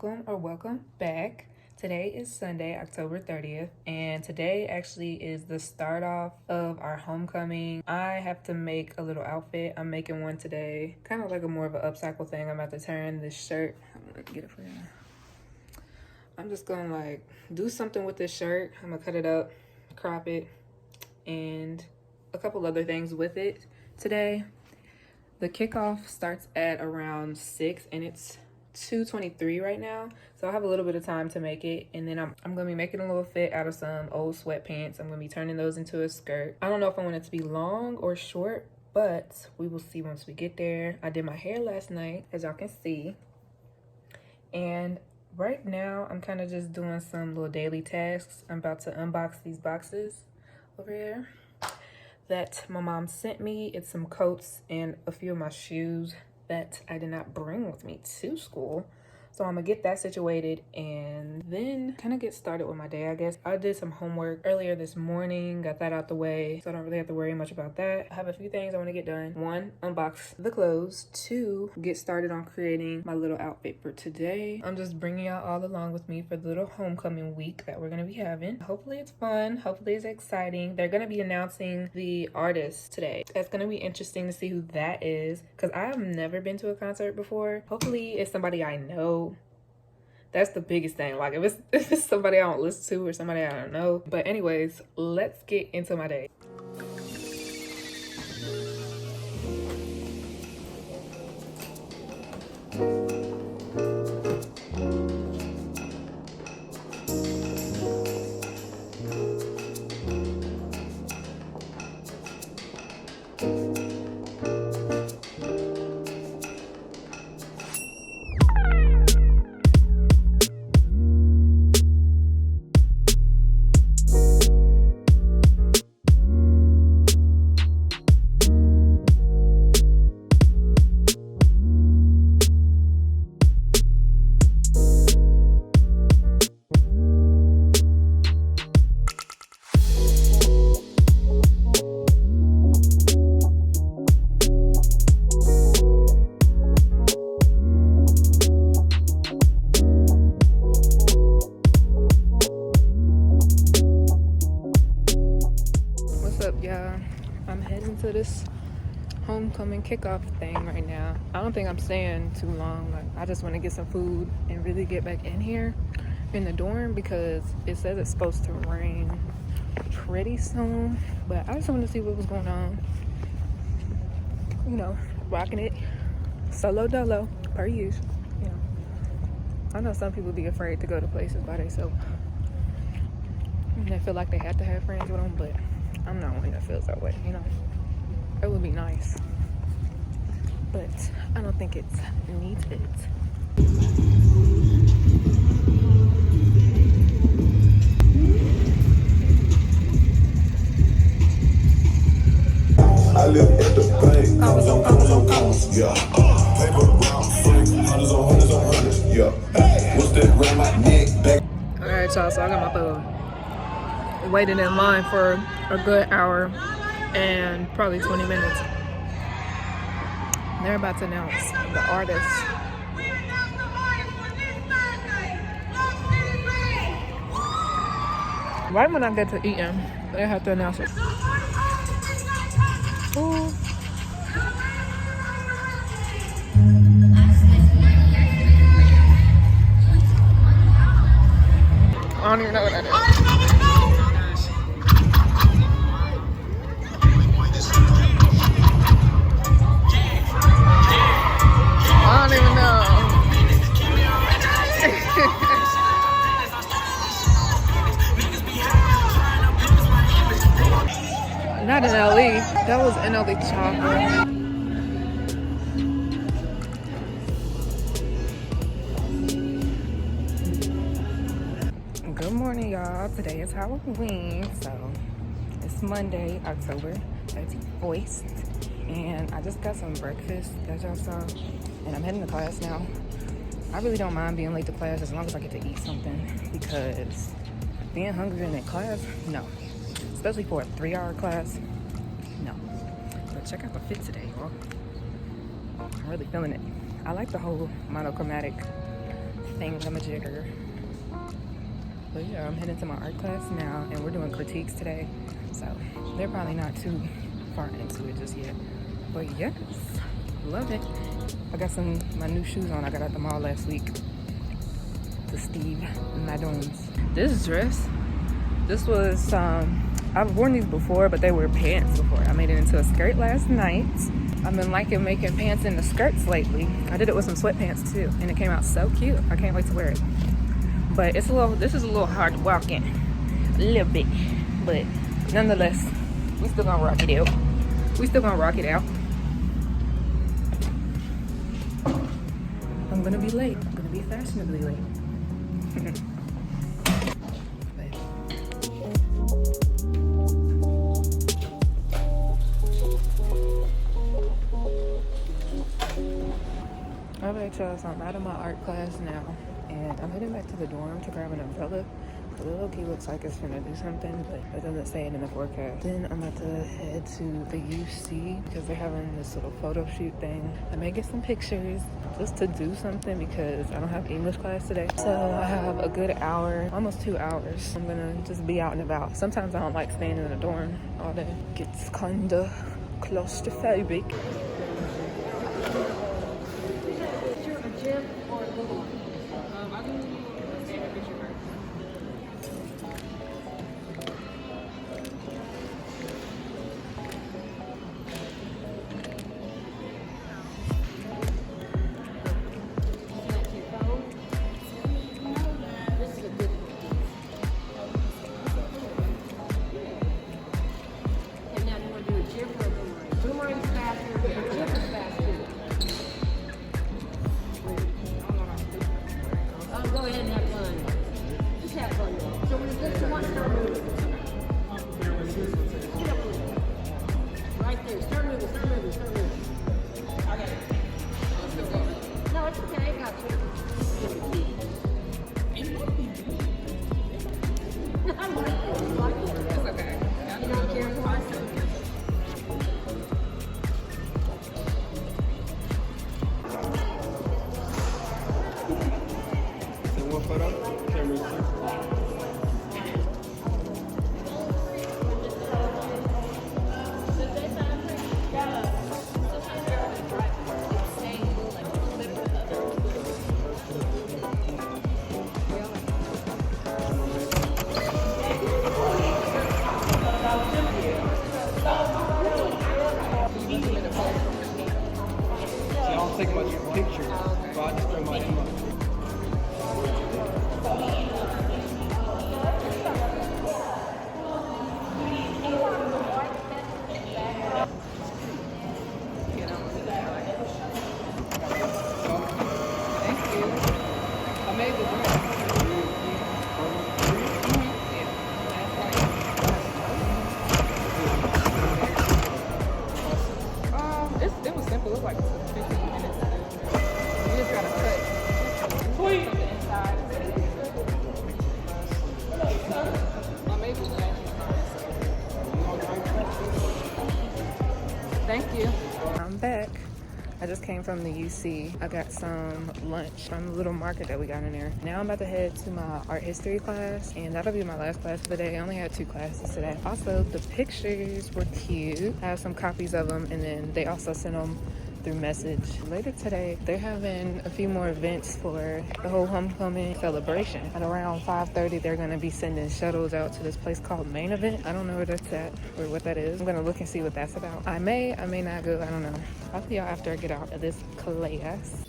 welcome back. Today is Sunday, October 30th, and today actually is the start off of our homecoming. I have to make a little outfit. I'm making one today, kind of like a more of an upcycle thing. I'm about to turn this shirt. I'm gonna get it for you. I'm just gonna like do something with this shirt. I'm gonna cut it up, crop it, and a couple other things with it today. The kickoff starts at around 6 and it's 2:23 right now, so I have a little bit of time to make it. And then I'm gonna be making a little fit out of some old sweatpants. I'm gonna be turning those into a skirt. I don't know if I want it to be long or short, but we will see once we get there. I did my hair last night, as y'all can see, and right now I'm kind of just doing some little daily tasks. I'm about to unbox these boxes over here that my mom sent me. It's some coats and a few of my shoes that I did not bring with me to school. So I'm gonna get that situated and then kind of get started with my day, I guess. I did some homework earlier this morning, got that out the way, so I don't really have to worry much about that. I have a few things I want to get done. 1, unbox the clothes. 2, get started on creating my little outfit for today. I'm just bringing y'all all along with me for the little homecoming week that we're gonna be having. Hopefully it's fun. Hopefully it's exciting. They're gonna be announcing the artist today. That's gonna be interesting to see who that is, because I have never been to a concert before. Hopefully it's somebody I know. That's the biggest thing. Like if it's somebody I don't listen to or somebody I don't know. But anyways, let's get into my day. I'm heading to this homecoming kickoff thing right now. I don't think I'm staying too long. Like, I just want to get some food and really get back in here in the dorm because it says it's supposed to rain pretty soon. But I just wanted to see what was going on. You know, rocking it solo dolo per use. You know, I know some people be afraid to go to places by themselves. They feel like they have to have friends with them, but I'm not one that feels that way, you know. It would be nice, but I don't think it's needed. I live at the bank. Hundreds on hundreds, yeah. Paper round free. Hundreds on hundreds on hundreds, yeah. What's that around my neck? Back. All right, y'all. So I got my food. Waiting in line for a good hour and probably 20 minutes. They're about to announce the artist. Right when I get to eating, they have to announce it. Ooh. I don't even know what that is. I don't even know. Not in LE. That was NLE chocolate. Good morning, y'all. Today is Halloween, so it's Monday, October 31st. And I just got some breakfast that y'all saw, and I'm heading to class now. I really don't mind being late to class as long as I get to eat something, because being hungry in class, no. Especially for a 3-hour class, no. But check out the fit today, y'all. I'm really feeling it. I like the whole monochromatic thingamajigger. But yeah, I'm heading to my art class now, and we're doing critiques today. So they're probably not too far into it just yet. But yes, love it. I got my new shoes on I got at the mall last week. The Steve Madones. This dress, this was, I've worn these before, but they were pants before. I made it into a skirt last night. I've been liking making pants into skirts lately. I did it with some sweatpants too, and it came out so cute. I can't wait to wear it. But this is a little hard to walk in, a little bit. But nonetheless, we still gonna rock it out. I'm gonna be late. I'm gonna be fashionably late. Alright y'all, so I'm out of my art class now, and I'm heading back to the dorm to grab an umbrella. The little key looks like it's gonna do something, but it doesn't say it in the forecast. Then I'm about to head to the UC because they're having this little photo shoot thing. I may get some pictures just to do something because I don't have English class today. So I have a good hour, almost 2 hours. I'm gonna just be out and about. Sometimes I don't like staying in the dorm all day. It gets kinda claustrophobic. Take much picture, so I just throw my name up. Thank you. I made the dress. It was simple. It was like 15 minutes. You just gotta cut. Sweet. From the inside. I made it. Thank you. I'm back. I just came from the UC. I got some lunch from the little market that we got in there. Now I'm about to head to my art history class, and that'll be my last class of the day. I only had 2 classes today. Also, the pictures were cute. I have some copies of them, and then they also sent them through message. Later today, they're having a few more events for the whole homecoming celebration. At around 5:30, they're gonna be sending shuttles out to this place called Main Event. I don't know where that's at or what that is. I'm gonna look and see what that's about. I may not go, I don't know. I'll see y'all after I get out of this class.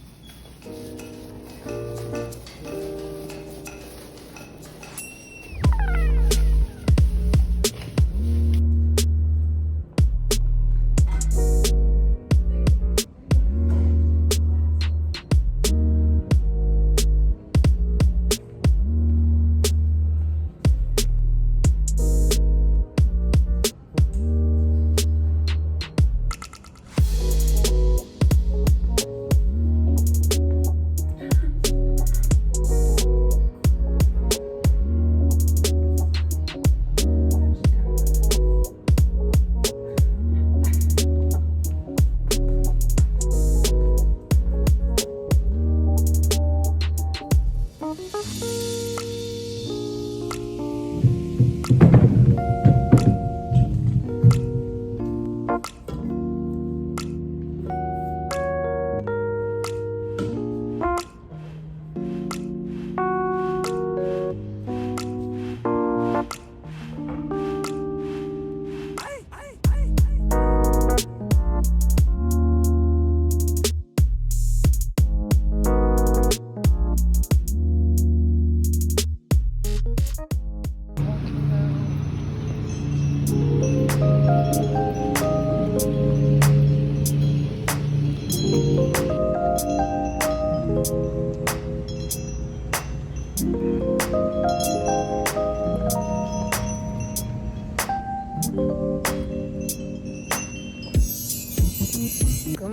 Good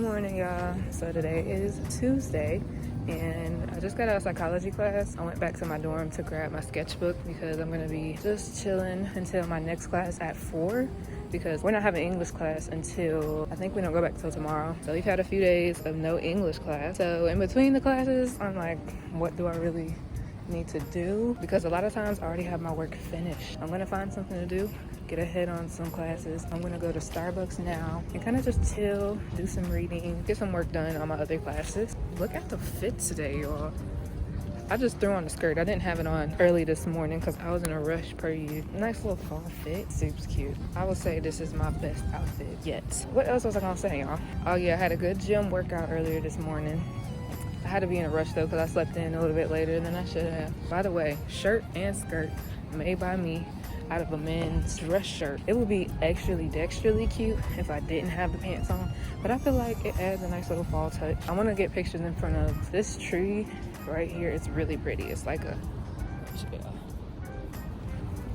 morning, y'all. So today is Tuesday and I just got out of psychology class. I went back to my dorm to grab my sketchbook because I'm gonna be just chilling until my next class at 4 because we're not having English class until, I think we don't go back till tomorrow. So we've had a few days of no English class. So in between the classes, I'm like, what do I really need to do? Because a lot of times I already have my work finished. I'm gonna find something to do, get ahead on some classes. I'm gonna go to Starbucks now and kind of just chill, do some reading, get some work done on my other classes. Look at the fit today, y'all. I just threw on the skirt. I didn't have it on early this morning because I was in a rush per you. Nice little fall fit, super cute. I would say this is my best outfit yet. What else was I gonna say, y'all? Oh yeah, I had a good gym workout earlier this morning. I had to be in a rush though because I slept in a little bit later than I should have. By the way, shirt and skirt made by me out of a men's dress shirt. It would be extra cute if I didn't have the pants on, but I feel like it adds a nice little fall touch. I want to get pictures in front of this tree right here. It's really pretty. It's like a,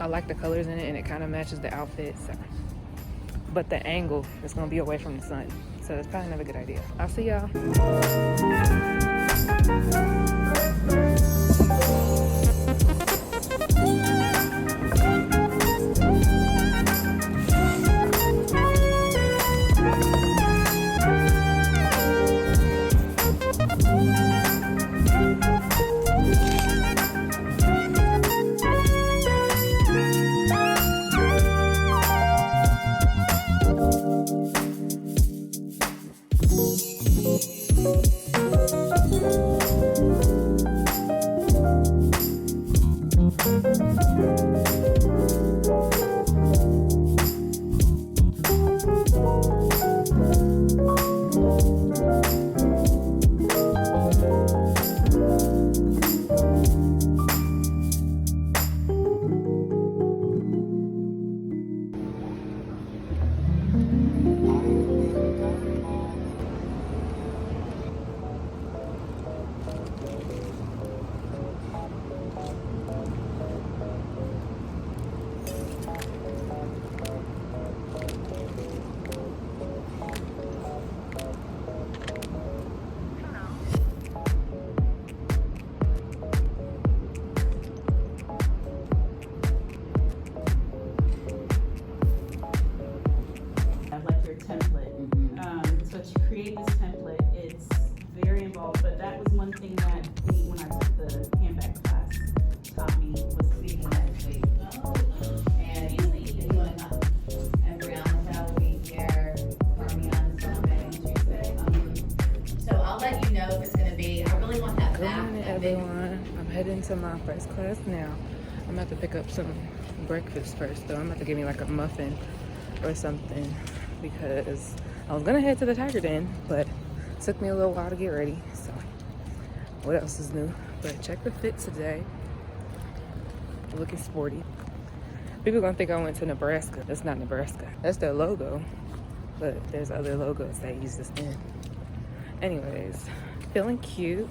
I like the colors in it and it kind of matches the outfit. So, but the angle is gonna be away from the sun, so it's probably not a good idea. I'll see y'all. Everyone, I'm heading to my first class now. I'm about to pick up some breakfast first though. I'm about to give me like a muffin or something because I was gonna head to the Tiger Den, but it took me a little while to get ready. So what else is new? But check the fit today. Looking sporty. People are gonna think I went to Nebraska. That's not Nebraska. That's their logo, but there's other logos they use this in. Anyways, feeling cute.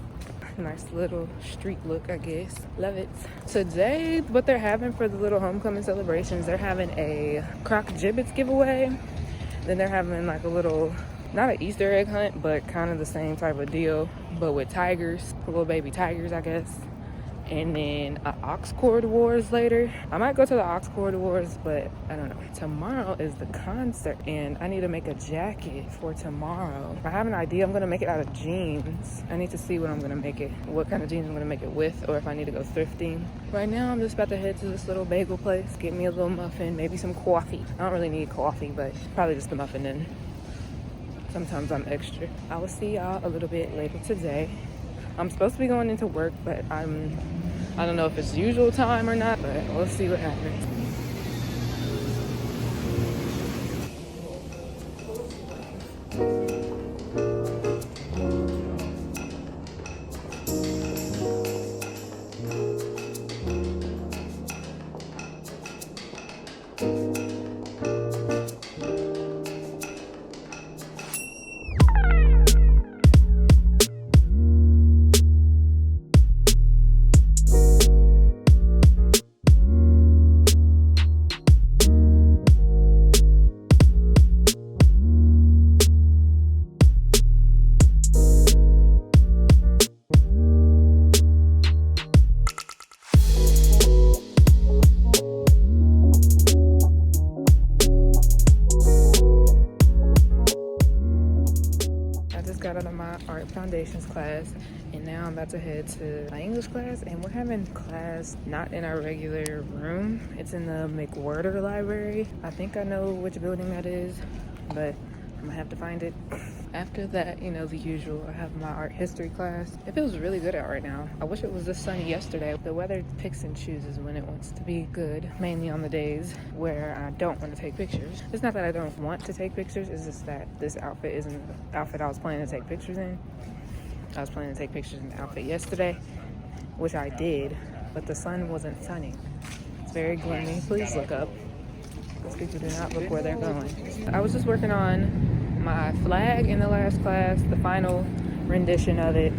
Nice little street look, I guess. Love it. Today, what they're having for the little homecoming celebrations, they're having a crock gibbets giveaway. Then they're having like a little, not an Easter egg hunt, but kind of the same type of deal, but with tigers, little baby tigers, I guess. and then Ox Cord Wars later. I might go to the Ox Cord Wars, but I don't know. Tomorrow is the concert, and I need to make a jacket for tomorrow. I have an idea. I'm gonna make it out of jeans. I need to see what I'm gonna make it, what kind of jeans I'm gonna make it with, or if I need to go thrifting. Right now, I'm just about to head to this little bagel place, get me a little muffin, maybe some coffee. I don't really need coffee, but probably just the muffin then. Sometimes I'm extra. I will see y'all a little bit later today. I'm supposed to be going into work, but I don't know if it's usual time or not, but we'll see what happens. Got out of my art foundations class, and now I'm about to head to my English class, and we're having class not in our regular room. It's in the McWhirter library. I think I know which building that is, but I'm gonna have to find it. After that, you know, the usual, I have my art history class. It feels really good out right now. I wish it was this sunny yesterday. The weather picks and chooses when it wants to be good, mainly on the days where I don't want to take pictures. It's not that I don't want to take pictures, it's just that this outfit isn't the outfit I was planning to take pictures in. I was planning to take pictures in the outfit yesterday, which I did, but the sun wasn't sunny. It's very gloomy. Please look up, because people do not look where they're going. I was just working on my flag in the last class, the final rendition of it,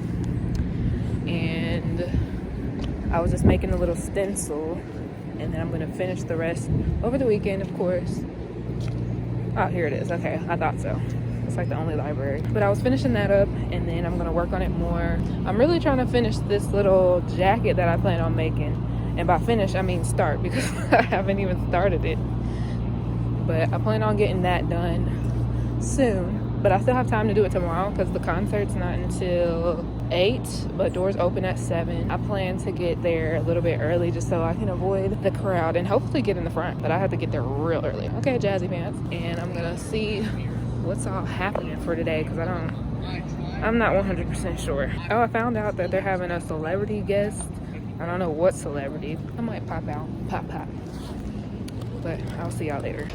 and I was just making a little stencil, and then I'm gonna finish the rest over the weekend, of course. Oh, here it is. Okay, I thought so. It's like the only library. But I was finishing that up, and then I'm gonna work on it more. I'm really trying to finish this little jacket that I plan on making, and by finish I mean start, because I haven't even started it. But I plan on getting that done soon, but I still have time to do it tomorrow because the concert's not until 8, but doors open at 7. I plan to get there a little bit early just so I can avoid the crowd and hopefully get in the front, but I have to get there real early. Okay, Jazzy Pants. And I'm gonna see what's all happening for today because I'm not 100% sure. Oh, I found out that they're having a celebrity guest. I don't know what celebrity. I might pop out, pop, but I'll see y'all later.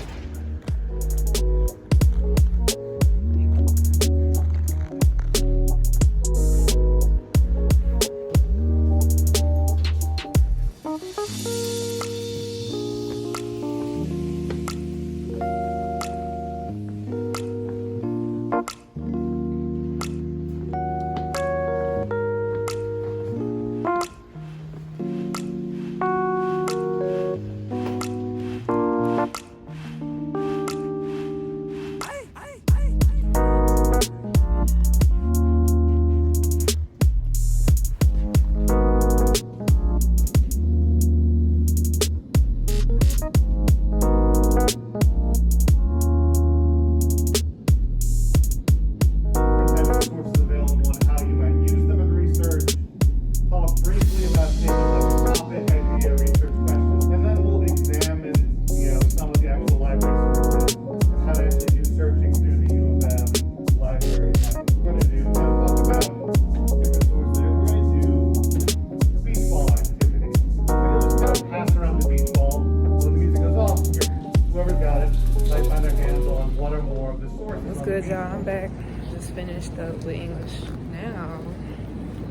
Good, y'all. I'm back. Just finished up with English. Now,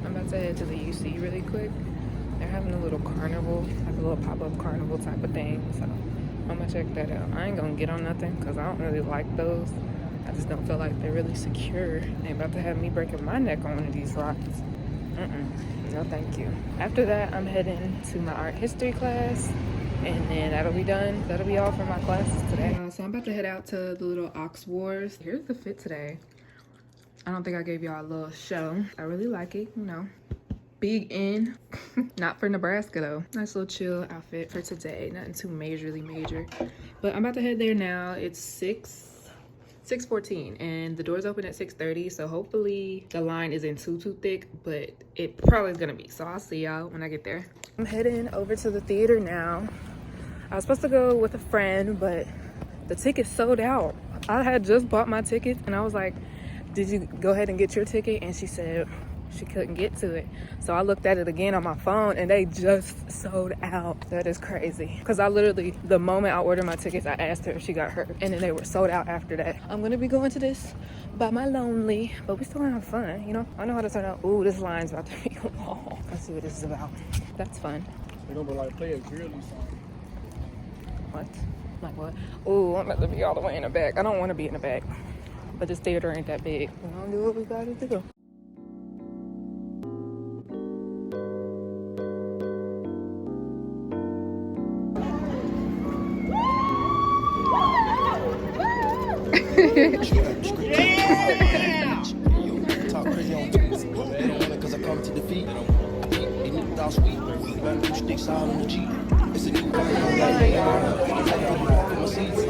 I'm about to head to the UC really quick. They're having a little carnival, like a little pop-up carnival type of thing. So, I'm gonna check that out. I ain't gonna get on nothing because I don't really like those. I just don't feel like they're really secure. They about to have me breaking my neck on one of these rides. No, thank you. After that, I'm heading to my art history class. And then that'll be done. That'll be all for my classes today. So I'm about to head out to the little Ox Wars. Here's the fit today. I don't think I gave y'all a little show. I really like it, you know. big in. Not for Nebraska though. Nice little chill outfit for today. Nothing too majorly major. But I'm about to head there now. It's 6:14 and the doors open at 6:30, so hopefully the line isn't too thick, but it probably is gonna be. So I'll see y'all when I get there. I'm heading over to the theater now. I was supposed to go with a friend, but the ticket's sold out. I had just bought my ticket and I was like, did you go ahead and get your ticket? And she said she couldn't get to it. So I looked at it again on my phone and they just sold out. That is crazy. Because I literally, the moment I ordered my tickets, I asked her if she got hurt. And then they were sold out after that. I'm gonna be going to this by my lonely, but we still gonna have fun, you know? I know how to turn out. Ooh, this line's about to be long. Let's see what this is about. That's fun. They're gonna like play a girly song. What? Like what? Ooh, I'm about to be all the way in the back. I don't want to be in the back. But this theater ain't that big. We're gonna do what we gotta do. Talk crazy on tweets. They don't want it cause I come to defeat. They need without sweet. Run two sticks out on the Jeep. It's a new body on that day. I'm my seats.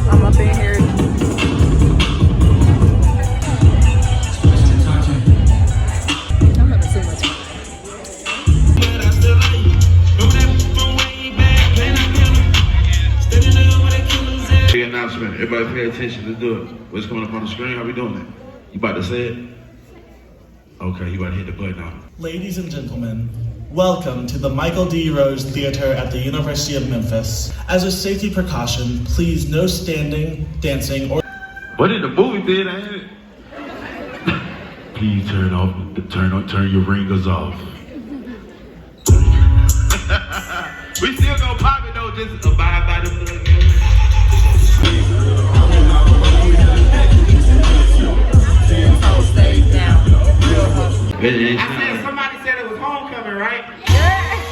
I'm up in here. I'm having too much fun. Big announcement. Everybody pay attention. Let's do it. What's coming up on the screen? How we doing it? You about to say it? Okay, you about to hit the button now. Ladies and gentlemen, welcome to the Michael D. Rose Theater at the University of Memphis. As a safety precaution, please no standing, dancing, or... What in the movie theater, ain't it? Please turn your ringers off. We still gonna pop it though, just abide by the plug. I said somebody said it was homecoming, right? Yeah.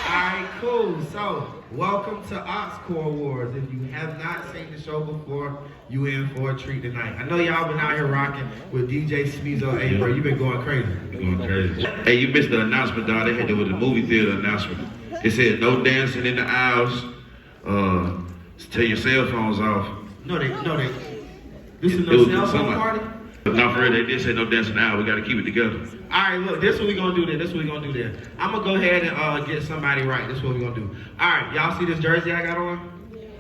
Alright, cool. So, welcome to Oxcore Awards. If you have not seen the show before, you in for a treat tonight. I know y'all been out here rocking with DJ Smeezo. Hey, bro, you been going crazy. Going crazy. Hey, you missed the announcement, dog. They had to with the movie theater announcement. It said no dancing in the aisles. Take your cell phones off. No, they. This is no cell phone party? Not for real, they did say no dancing now. We got to keep it together. All right, look, this is what we going to do there. I'm going to go ahead and get somebody right. This is what we going to do. All right, y'all see this jersey I got on?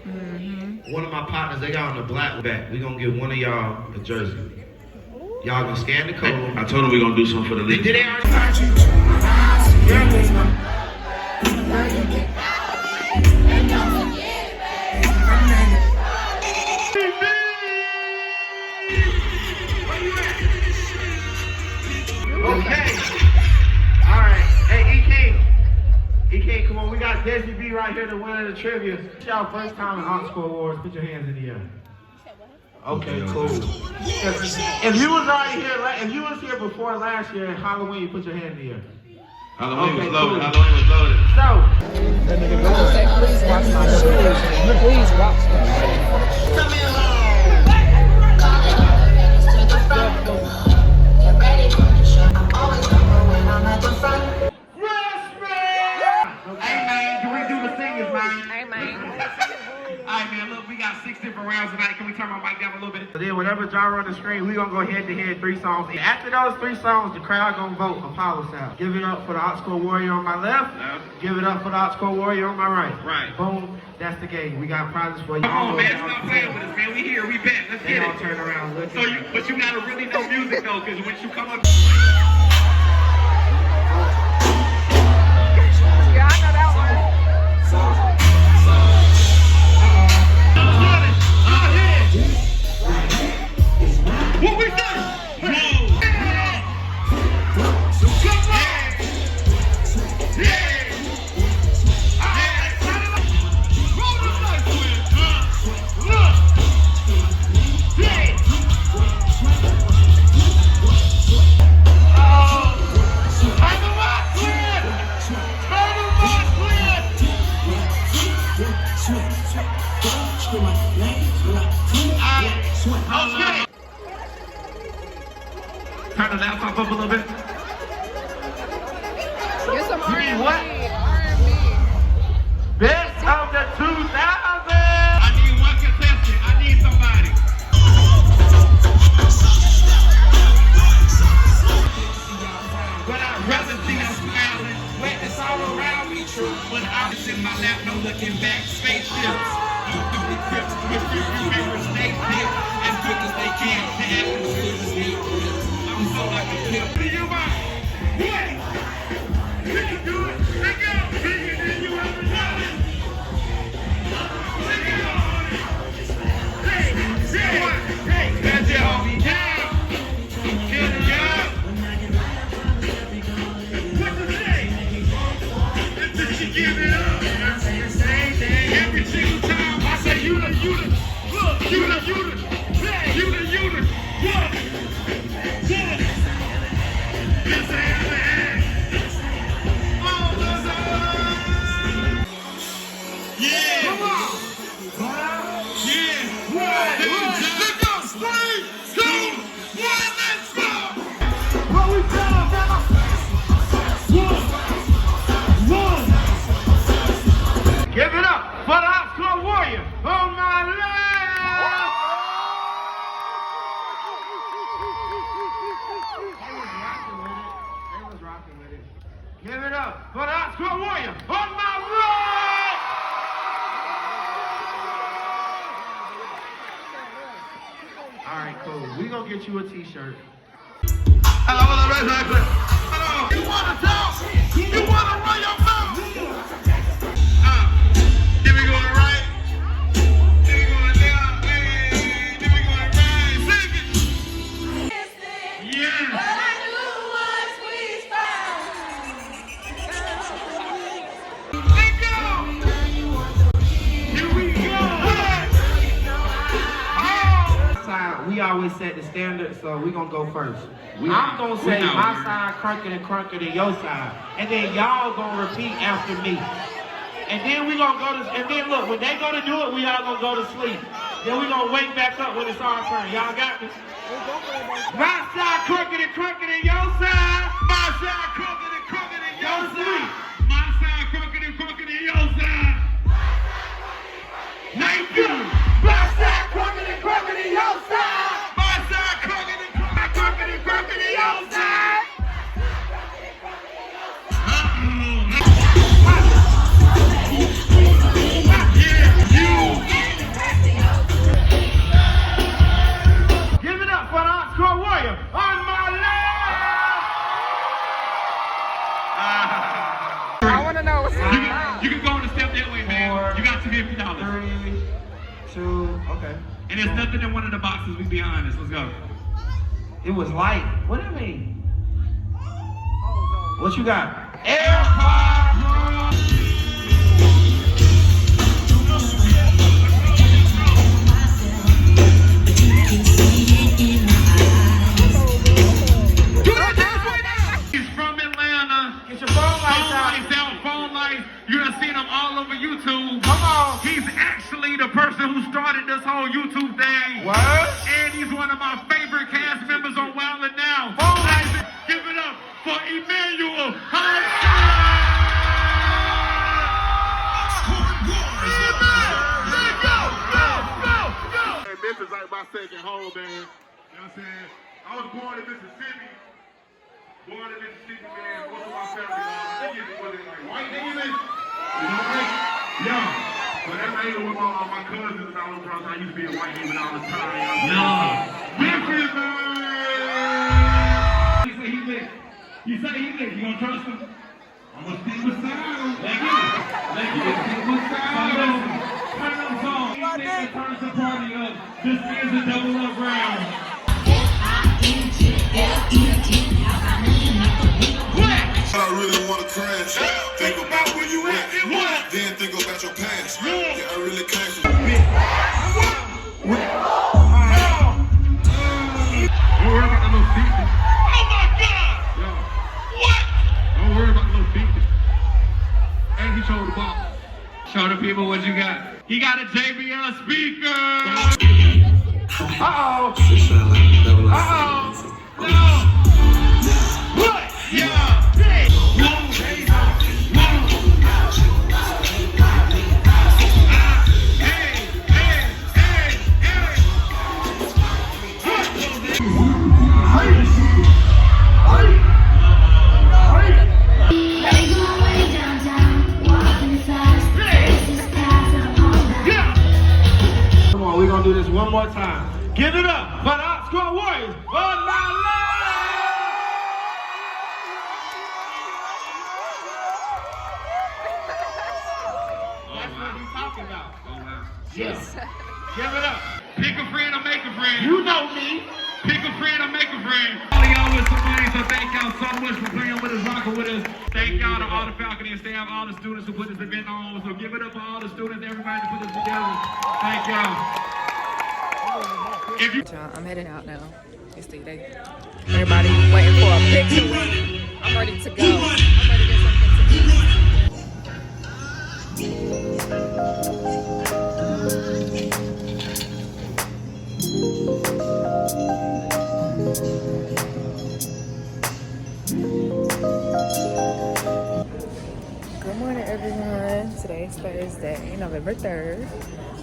Mm-hmm. One of my partners, they got on the black back. We going to give one of y'all a jersey. Y'all going to scan the code. I told them we going to do something for the league. Did they already? Okay. All right. Hey, EK, come on. We got Desi B right here, the winner of the trivia. It's y'all first time in Oxford Awards. Put your hands in the air. Okay, cool. If you was already here, if you was here before last year at Halloween, you put your hand in the air. Halloween was loaded. So. Please watch my shoes. Please watch them. Hey man, can we do the singers, man? Hey man. Alright man, look, we got 6 different rounds tonight. Can we turn my mic down a little bit. So then whatever genre on the screen, we're gonna go head to head 3 songs. And after those 3 songs, the crowd gonna vote Apollo sound. Give it up for the Oxcore Warrior on my left. Give it up for the Oxcore Warrior on my right. Right. Boom. That's the game. We got prizes for you. Come on, man. Stop playing with us, man. We here. We bet. Let's They get all it. turn around. Look So but you gotta really know music though, because once you come up. Yeah, I know that one. What we do? Turn the laptop up a little bit. Get some R&B. what? R&B. Best of the 2000s. I need one contestant. I need somebody. But I'd rather see us smiling. Wetness all around me, true. But I was in my lap, no looking back. Spaceships. You through the crips with your members, they dip as quick as they can. The atmosphere is here. I'm so like a pimp. Do you mind? What? We can do it. Take it out. Bigger than you ever done it. Take it on. Hey, that's it, homie. Hey. Get it up. What to say? Until you give it up. I say the same thing every single time. I say you the, look, you the, hey, you the, what? Yeah. Yes, I am. All the time. Yeah. Come on. Yeah. Let's go. 3, 2, 1, let's go. What we doing, brother? 1. Give it up for the Oxcore Warrior on my left. They was rocking with it. Give it up for the Oxcore Warrior on my right. All right, cool. We gonna get you a T-shirt. Hello. You wanna talk? You wanna run your mouth? Then we going right. Then we going left. Hey, then we going right. Sing it. Yeah. Let go. Here we go. Side, we always set the standard, so we gonna go first. I'm gonna say my side crunker than your side, and then y'all gonna repeat after me. And then we gonna go to, and then look, when they go to do it, we all gonna go to sleep. Then we gonna wake back up when it's our turn. Y'all got me? My side crunker than your side. My side crooked than your side. My side crooked than your side. Thank you. My side crunker than your side. My side crooked than your side. Give it up for the Oxcore Warrior on my left. I want to know what's going on. You can go on a step that way, man. You got $50. 3, 2, okay. And there's nothing in one of the boxes, we be honest. Let's go. It was light. What do you mean? What you got? AirPods. He's from Atlanta. Get your phone lights out. Phone lights. You done seen him all over YouTube. Come on. He's actually the person who started this whole YouTube thing. What? And he's one of my favorite cast members on Wild 'N Out. Phone lights. Give it up for Emmanuel. Memphis like about second. Hold, man. You know what I'm saying? I was born in Mississippi. Man. Most of my family, niggas was like white niggas. You know what I mean? Yeah. But that's ain't with my cousins and all the brothers. I used to be a white nigga all the time. You know what I'm saying? Memphis, man! You say he lit. You gonna trust him? I'm gonna stick with Sal. Let's stick with Sal. Turn them songs. These niggas turn the party up. This is a double up round. I really wanna crash. Think about where you at. Then think about your past. Yeah, I really cash. Don't worry about the little feet. Oh my God! Yo. What? Don't worry about the little feet. And he showed the box. Show the people what you got. He got a JBL speaker. Uh-oh. Uh-oh. No. What? Yeah. Come on, we're gonna do this one more time. Give it up for the Ops Squad Warriors. On my That's what he's talking about. Oh, wow. Yes. Give it up. Pick a friend or make a friend. You know me. Pick a friend or make a friend. All of y'all with some money, so thank y'all so much for playing with us, rocking with us. Thank y'all to all the faculty and staff, all the students who put this event on. So give it up for all the students, everybody who put this together. Thank y'all. If you I'm heading out now. It's the day. Everybody waiting for a picture with me. I'm ready to go. I'm ready to get something to eat. Good morning, everyone. Today's Thursday, November 3rd,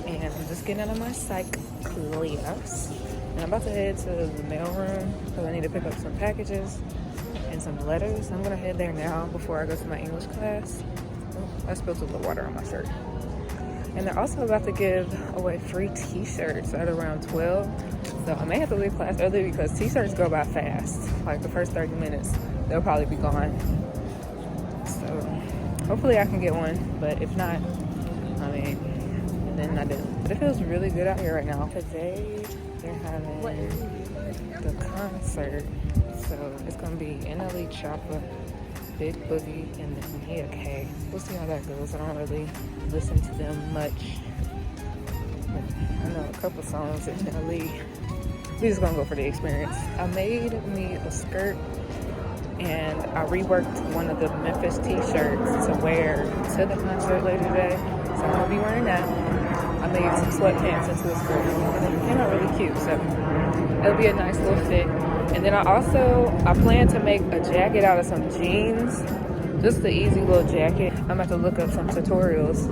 and I'm just getting out of my psych class. And I'm about to head to the mailroom because I need to pick up some packages and some letters. I'm gonna head there now before I go to my English class. Oh, I spilled a little water on my shirt. And they're also about to give away free t-shirts at around 12. So I may have to leave class early because t-shirts go by fast. Like the first 30 minutes, they'll probably be gone. So hopefully I can get one, but if not, I mean, then I didn't. But it feels really good out here right now. Today, they're having the concert. So it's gonna be NLE Choppa, Big Boogie, and then Mia K. We'll see how that goes. I don't really listen to them much. But I know a couple songs at NLE. We're just gonna go for the experience. I made me a skirt and I reworked one of the Memphis t-shirts to wear to the concert later today. So I'm gonna be wearing that. I made some sweatpants into a skirt and it came out really cute. So it'll be a nice little fit. And then I plan to make a jacket out of some jeans. Just the easy little jacket. I'm about to look up some tutorials.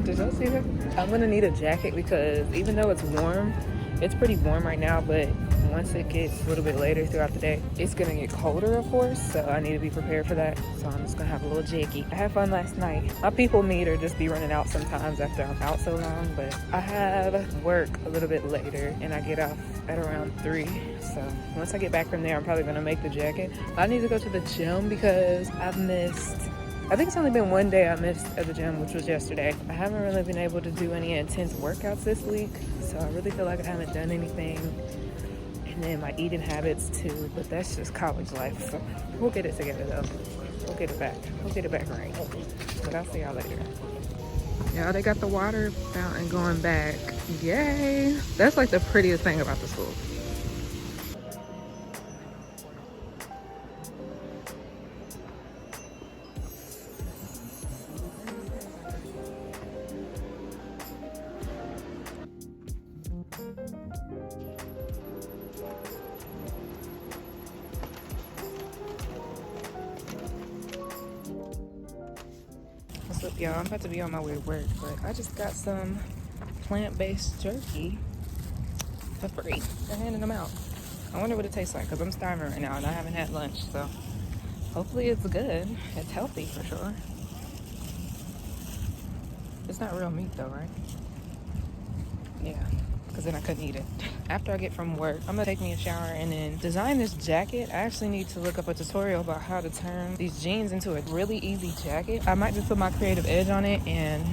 Did y'all see that? I'm gonna need a jacket because even though it's warm, it's pretty warm right now, but once it gets a little bit later throughout the day, it's gonna get colder, of course, so I need to be prepared for that. So I'm just gonna have a little jacket. I had fun last night. My people meter just be running out sometimes after I'm out so long, but I have work a little bit later and I get off at around 3. So once I get back from there, I'm probably gonna make the jacket. I need to go to the gym because I think it's only been one day I missed at the gym, which was yesterday. I haven't really been able to do any intense workouts this week, so I really feel like I haven't done anything. And then my eating habits too, but that's just college life, so we'll get it together though. We'll get it back right. But I'll see y'all later. Yeah, they got the water fountain going back. Yay! That's like the prettiest thing about the school. What's up, y'all? I'm about to be on my way to work, but I just got some plant-based jerky for free. They're handing them out. I wonder what it tastes like because I'm starving right now and I haven't had lunch, so hopefully it's good. It's healthy for sure. It's not real meat though, right? Yeah, because then I couldn't eat it. After I get from work, I'm gonna take me a shower and then design this jacket. I actually need to look up a tutorial about how to turn these jeans into a really easy jacket. I might just put my creative edge on it and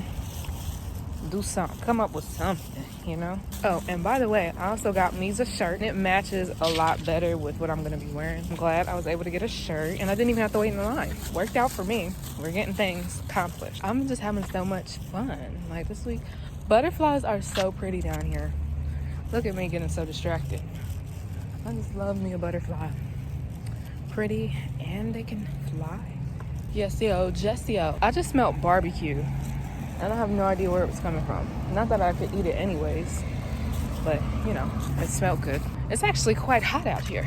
do something, come up with something, you know? Oh, and by the way, I also got me a shirt and it matches a lot better with what I'm gonna be wearing. I'm glad I was able to get a shirt and I didn't even have to wait in the line. Worked out for me. We're getting things accomplished. I'm just having so much fun. Like this week, butterflies are so pretty down here. Look at me getting so distracted. I just love me a butterfly. Pretty and they can fly. Yes, yo, Jessio. I just smelled barbecue. And I have no idea where it was coming from. Not that I could eat it anyways, but you know, it smelled good. It's actually quite hot out here.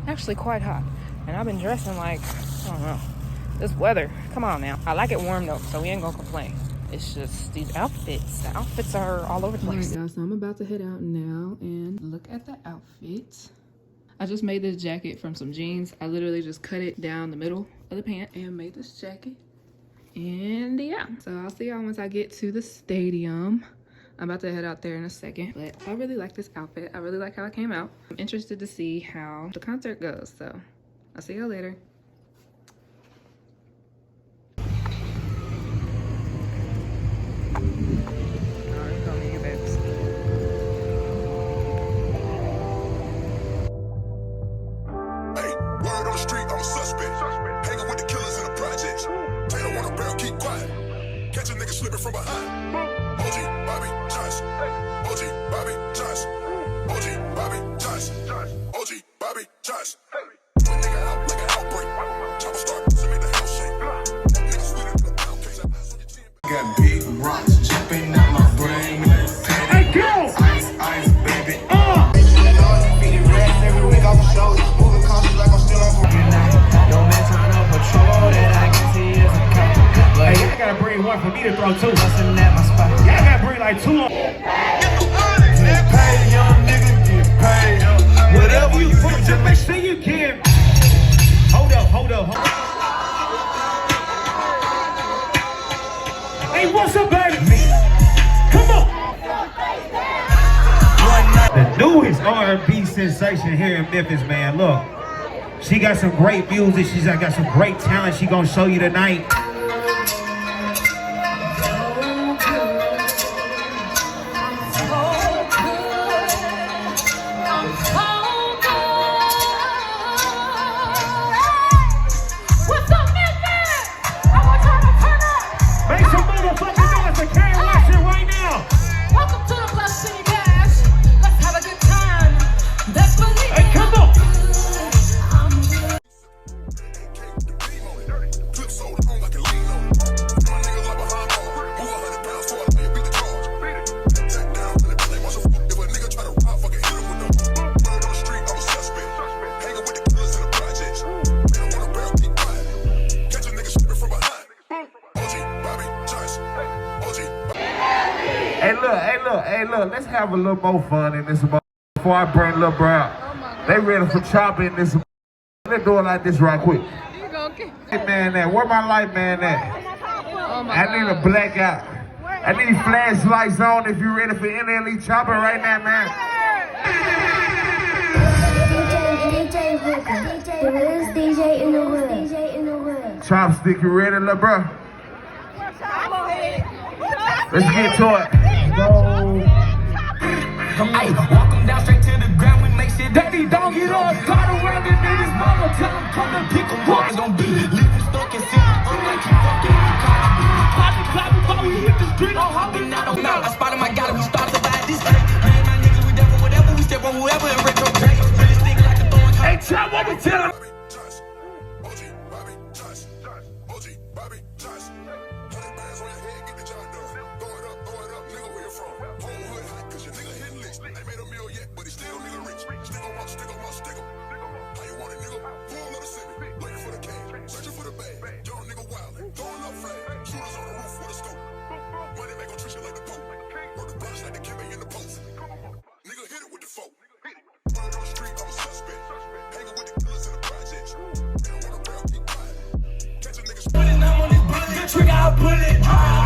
Actually quite hot. And I've been dressing like, I don't know, this weather. Come on now. I like it warm though, so we ain't gonna complain. It's just these outfits. The outfits are all over the place. All right, guys, so I'm about to head out now and look at the outfit. I just made this jacket from some jeans. I literally just cut it down the middle of the pant and made this jacket. And yeah, so I'll see y'all once I get to the stadium. I'm about to head out there in a second, but I really like this outfit. I really like how it came out. I'm interested to see how the concert goes, so I'll see y'all later. Hey, word on the street, I'm a suspect. Hanging with the killers in the projects. They don't want a barrel, keep quiet. Catch a nigga slipping from behind. OG Bobby Johnson. OG Bobby Johnson. OG Bobby Johnson. OG Bobby Johnson. Put nigga out like an outbreak. Chopper start, send me the hell shake. Niggas sweeter than a pound case. Got big rocks jumping out my brain. Hey, go! Ice, ice, baby. Feeding rats every week off the show. Moving conscious like I'm still on for no man turn on patrol that I can see is a cop. Hey, I gotta bring one for me to throw two. Bustin' at my spot. Yeah, I gotta bring like two on. Get paid, young nigga, get paid. Whatever you put, just make sure you can. Hold up. Hey, what's up, baby? Come on. The newest R&B sensation here in Memphis, man. Look, she got some great music. She's got some great talent. She gonna show you tonight. Make some motherfucking noise for Karen Washington right now. Welcome to the Bluff City Bash. Let's have a good time. That's what we Hey, come on. Clip sold on like a lean on. My nigga like behind ball. Who 100 pounds for it? You beat the charge. Take down, let play my shit. If a nigga try to rob, fucking hit him with them. Word on the street, I'm a suspect. Hanging with the killers in the projects. They don't want a barrel, keep quiet. Catch a nigga slipping from behind. OG Bobby Johnson. OG. Hey, look. Let's have a little more fun in this before I bring Lil' Bro out. They ready for chopping in this. Let's do it like this right quick. Hey, man, where my light man at? I need a blackout. I need flashlights on if you're ready for NLE chopping right now, man. DJ Hooker, the realest DJ in the world. Chopstick, you ready, Lil' Bro? Let's get to it. Go. Ay, walk them down straight to the ground, we make shit. Daddy, don't get up, caught around it in his mama. Tell him come and pick him up. It's gonna be living stuck and sitting up like you fucking clapping before we hit the street. I'm hopping out. I spotted my guy, we start to buy this. Me and my niggas, we down for whatever. We step on whoever and retro drag. Really stick like a throwing. Hey, Chop, what we tell him? OG Bobby Johnson. OG Bobby Johnson. 100 bands on your head, get the job done. Throw it up, nigga, where you from? Whole hood hot, cause your nigga hitting licks. Ain't made a meal yet, but he still nigga rich. Stick on my. How you want it, nigga? Full of the city. Looking for the cash, searching for the bullet.